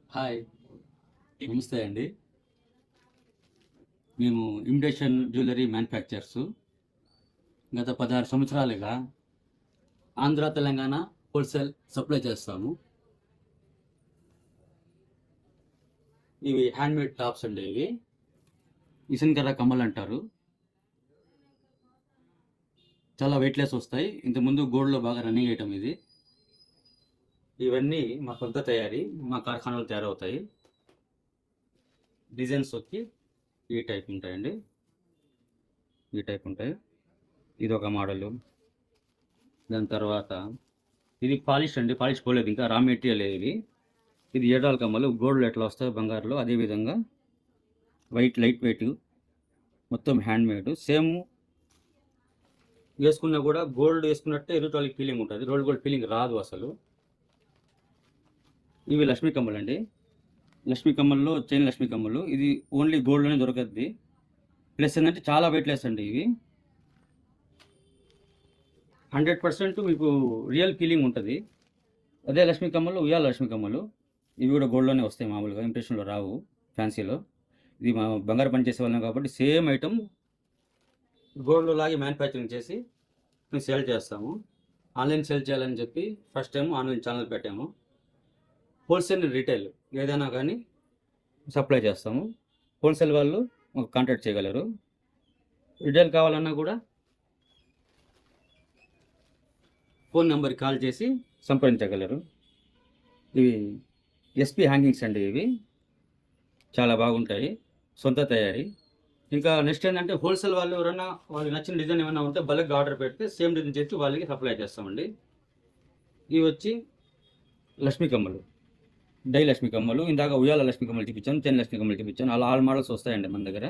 Hi. నమస్తే అండి. మేము ఇమిటేషన్ జ్యువెలరీ మ్యానుఫ్యాక్చరర్సు. గత 16 సంవత్సరాలుగా ఆంధ్ర, తెలంగాణ హోల్‌సేల్ సప్లై చేస్తాము. ఇవి హ్యాండ్‌మేడ్ టాప్స్ అండి ఇవి. ఇసన్కర్ర కమ్మలంటారు. చాలా వెయిట్‌లెస్ వస్తాయి. ఇంతకుముందు గోల్డ్‌లో బాగా రన్నింగ్ ఐటెమ్ ఇది. ఇవన్నీ మా సొంత తయారీ. మా కార్ఖానాలో తయారవుతాయి. డిజైన్స్ వచ్చి ఈ టైప్ ఉంటాయండి. ఈ టైప్ ఉంటాయి. ఇదొక మోడలు. దాని తర్వాత ఇది పాలిష్ అండి. పాలిష్ పోలేదు ఇంకా. రా మెటీరియల్ ఇది. ఇది ఏడాల కమ్మలు. గోల్డ్‌లో ఎట్లా వస్తాయో బంగారులో అదేవిధంగా లైట్ వెయిట్ మొత్తం హ్యాండ్‌మేడ్. సేమ్ వేసుకున్నా కూడా గోల్డ్ వేసుకున్నట్టే ఎదుటి వాళ్ళకి ఫీలింగ్ ఉంటుంది. రోల్డ్ గోల్డ్ ఫీలింగ్ రాదు అసలు. ఇవి లక్ష్మీ కమ్మలు అండి. లక్ష్మీ కమ్మల్లో చైన్ లక్ష్మీ కమ్మలు. ఇది ఓన్లీ గోల్డ్లోనే దొరకద్ది. ప్లస్ ఏంటంటే చాలా వెయిట్లెస్ అండి ఇవి. 100% మీకు రియల్ ఫీలింగ్ ఉంటుంది. అదే లక్ష్మీ కమ్మలు ఉయ్యాల లక్ష్మీ కమ్మలు. ఇవి కూడా గోల్డ్లోనే వస్తాయి మామూలుగా. ఇంప్రెషన్లో రావు ఫ్యాన్సీలో. ఇది మా బంగారు పని చేసే వాళ్ళం కాబట్టి సేమ్ ఐటమ్ గోల్డ్లో లాగే మ్యానుఫ్యాక్చరింగ్ చేసి మేము సేల్ చేస్తాము. ఆన్లైన్ సేల్ చేయాలని చెప్పి ఫస్ట్ టైం ఆన్లైన్ ఛానల్ పెట్టాము. హోల్సేల్ రీటైల్ ఏదైనా కానీ సప్లై చేస్తాము. హోల్సేల్ వాళ్ళు మాకు కాంటాక్ట్ చేయగలరు. రిటైల్ కావాలన్నా కూడా ఫోన్ నెంబర్కి కాల్ చేసి సంప్రదించగలరు. ఇవి ఎస్పీ హ్యాంగింగ్స్ అండి ఇవి. చాలా బాగుంటాయి. సొంత తయారీ. ఇంకా నెక్స్ట్ ఏంటంటే హోల్సేల్ వాళ్ళు ఎవరైనా వాళ్ళకి నచ్చిన డిజైన్ ఏమైనా ఉంటే బల్క్గా ఆర్డర్ పెడితే సేమ్ డిజైన్ చేసి వాళ్ళకి సప్లై చేస్తామండి. ఇవి వచ్చి లక్ష్మీ కమ్మలు. డై లక్ష్మీ కమ్మలు. ఇందాక ఉయ్యాల లక్ష్మీ కమ్మలు చూపించాను. చైన్ లక్ష్మీ కమ్మలు చూపించాను. అలా ఆల్ మోడల్స్ వస్తాయండి మన దగ్గర.